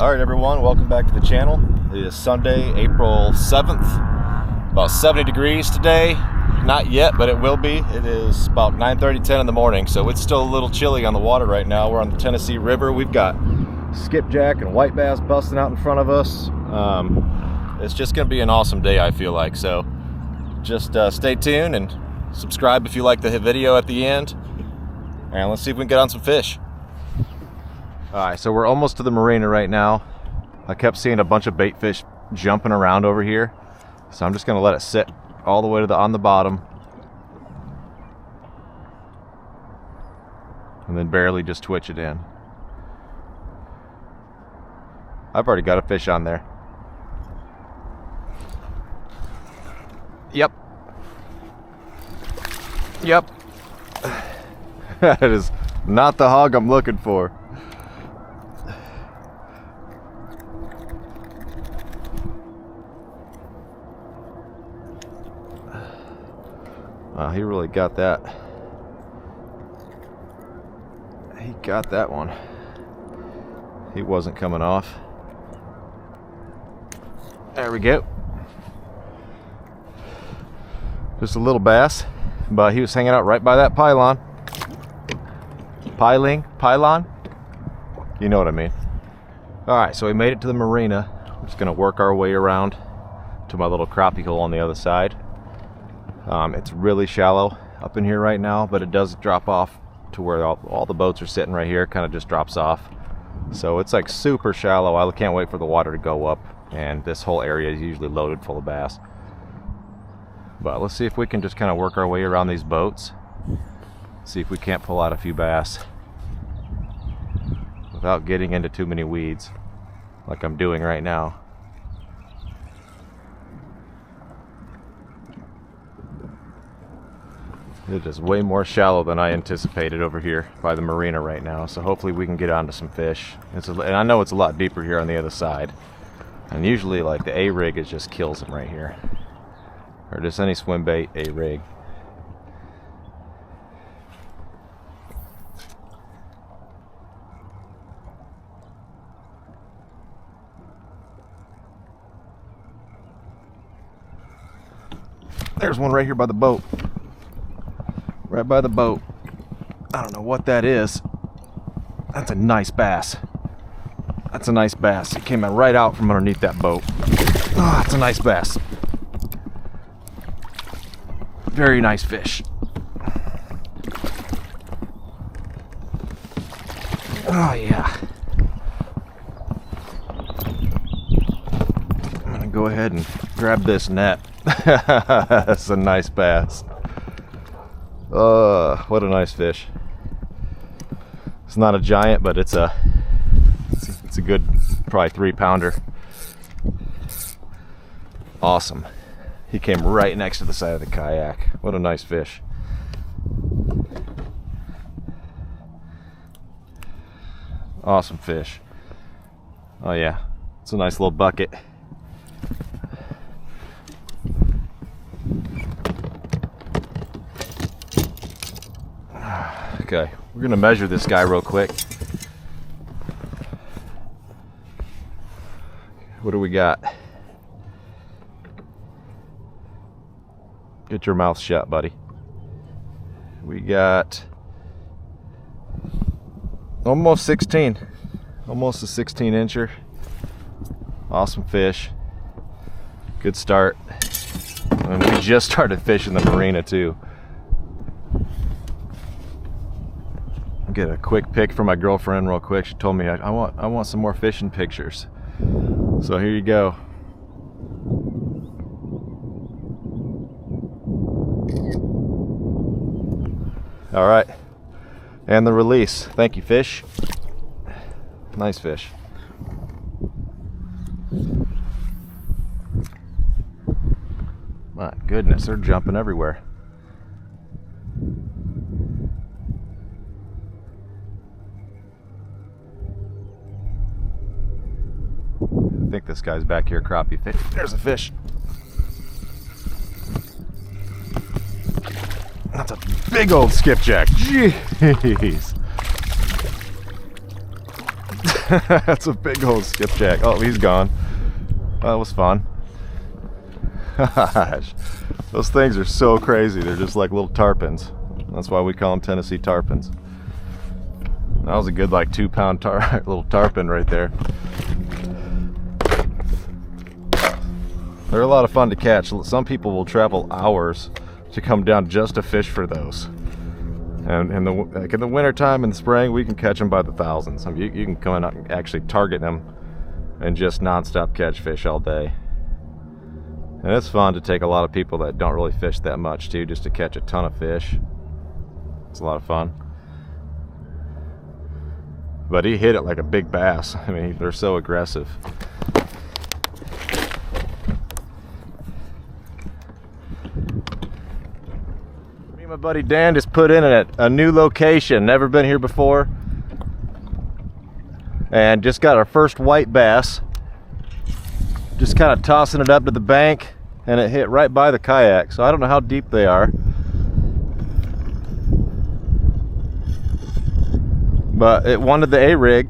Alright everyone, welcome back to the channel. It is Sunday, April 7th. About 70 degrees today. Not yet, but it will be. It is about 9:30, 10 in the morning, so it's still a little chilly on the water right now. We're on the Tennessee River. We've got skipjack and white bass busting out in front of us. It's just going to be an awesome day, I feel like. So just stay tuned and subscribe if you like the video at the end. And let's see if we can get on some fish. Alright, so we're almost to the marina right now. I kept seeing a bunch of bait fish jumping around over here, so I'm just going to let it sit all the way to on the bottom, and then barely just twitch it in. I've already got a fish on there. Yep. That is not the hog I'm looking for. He really got that. He got that one. He wasn't coming off. There we go. Just a little bass, but he was hanging out right by that pylon. Pylon? You know what I mean. Alright, so we made it to the marina. I'm just going to work our way around to my little crappie hole on the other side. It's really shallow up in here right now, but it does drop off to where all the boats are sitting right here. Kind of just drops off. So it's like super shallow. I can't wait for the water to go up, and this whole area is usually loaded full of bass. But let's see if we can just kind of work our way around these boats. See if we can't pull out a few bass without getting into too many weeds like I'm doing right now. It is way more shallow than I anticipated over here by the marina right now, so hopefully we can get onto some fish. And I know it's a lot deeper here on the other side, and usually like the A-rig just kills them right here, or just any swim bait A-rig. There's one right here by the boat. Right by the boat. I don't know what that is. That's a nice bass. That's a nice bass. It came right out from underneath that boat. Oh, that's a nice bass. Very nice fish. Oh yeah. I'm gonna go ahead and grab this net. That's a nice bass. What a nice fish. It's not a giant, but it's a good, probably 3-pounder. Awesome. He came right next to the side of the kayak. What a nice fish. Awesome fish. Oh yeah, it's a nice little bucket. Okay, we're gonna measure this guy real quick. What do we got? Get your mouth shut, buddy. We got almost 16. Almost a 16-incher. Awesome fish. Good start. And we just started fishing the marina too. Get a quick pic from my girlfriend real quick. She told me I want some more fishing pictures. So here you go. All right, and the release. Thank you, fish. Nice fish. My goodness, they're jumping everywhere. I think this guy's back here crappie fish. There's a fish. That's a big old skipjack. Jeez. That's a big old skipjack. Oh, he's gone. That was fun. Gosh, those things are so crazy. They're just like little tarpons. That's why we call them Tennessee tarpons. That was a good like 2-pound little tarpon right there. They're a lot of fun to catch. Some people will travel hours to come down just to fish for those. And in the winter time, in the spring, we can catch them by the thousands. I mean, you can come out and actually target them and just non-stop catch fish all day. And it's fun to take a lot of people that don't really fish that much too, just to catch a ton of fish. It's a lot of fun. But he hit it like a big bass. I mean, they're so aggressive. Me and my buddy Dan just put in at a new location. Never been here before. And just got our first white bass. Just kind of tossing it up to the bank, and it hit right by the kayak. So I don't know how deep they are. But it wanted the A-rig.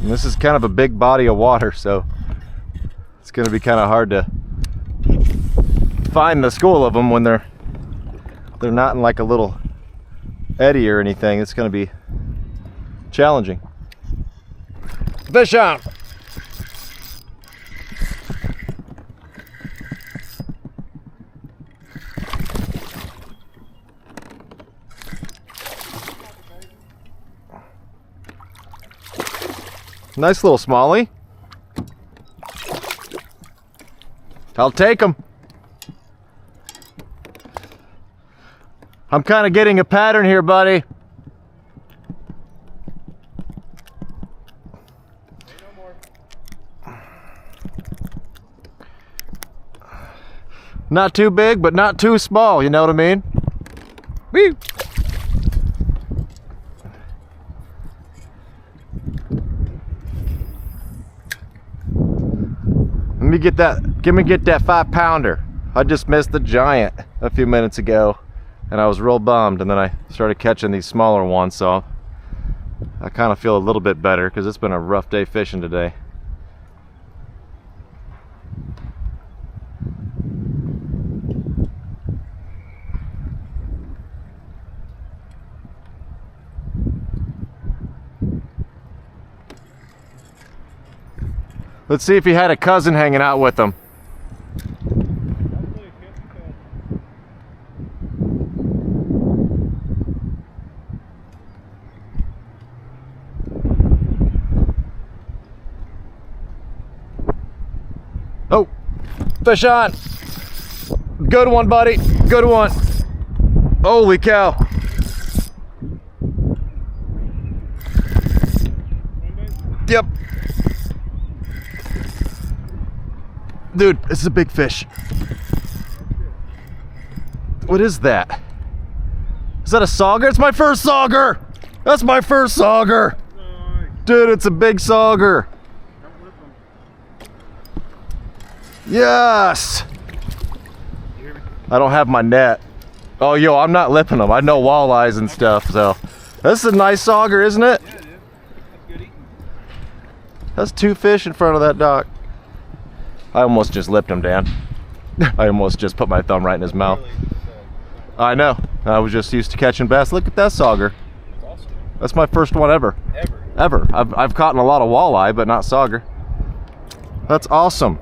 And this is kind of a big body of water, so it's going to be kind of hard to find the school of them when they're not in like a little eddy or anything. It's going to be challenging. Fish on! Nice little smallie. I'll take them. I'm kind of getting a pattern here, buddy. Not too big, but not too small, you know what I mean? Woo! Let me get that 5-pounder. I just missed the giant a few minutes ago, and I was real bummed, and then I started catching these smaller ones, so I kind of feel a little bit better because it's been a rough day fishing today. Let's see if he had a cousin hanging out with him. Oh, fish on. Good one, buddy. Good one. Holy cow. Yep. Dude, this is a big fish. What is that? Is that a sauger? It's my first sauger! That's my first sauger! Dude, it's a big sauger. Yes! I don't have my net. Oh, yo, I'm not lipping them. I know walleyes and stuff, so. This is a nice sauger, isn't it? Yeah, it is. That's good eating. That's 2 fish in front of that dock. I almost just lipped him, Dan. I almost just put my thumb right in his mouth. I know. I was just used to catching bass. Look at that sauger. That's awesome. That's my first one ever. Ever. I've caught in a lot of walleye, but not sauger. That's awesome.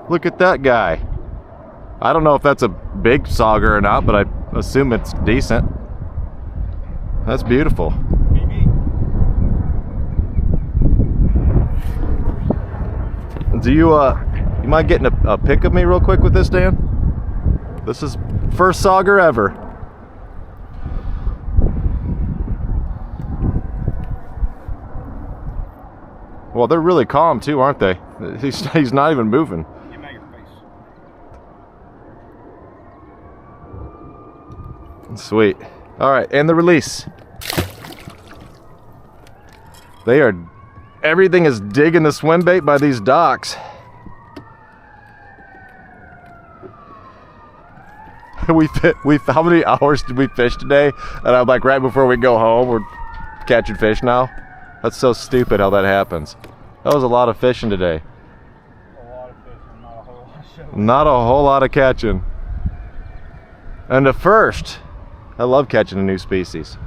Look at that guy. I don't know if that's a big sauger or not, but I assume it's decent. That's beautiful. Do you mind getting a pic of me real quick with this, Dan? This is first sauger ever. Well, they're really calm too, aren't they? He's not even moving. Get him out of your face. Sweet. All right, and the release. Everything is digging the swim bait by these docks. how many hours did we fish today? And I'm like, right before we go home, we're catching fish now. That's so stupid how that happens. That was a lot of fishing today. A lot of fishing, not a whole lot of showing. Not a whole lot of catching. And the first, I love catching a new species.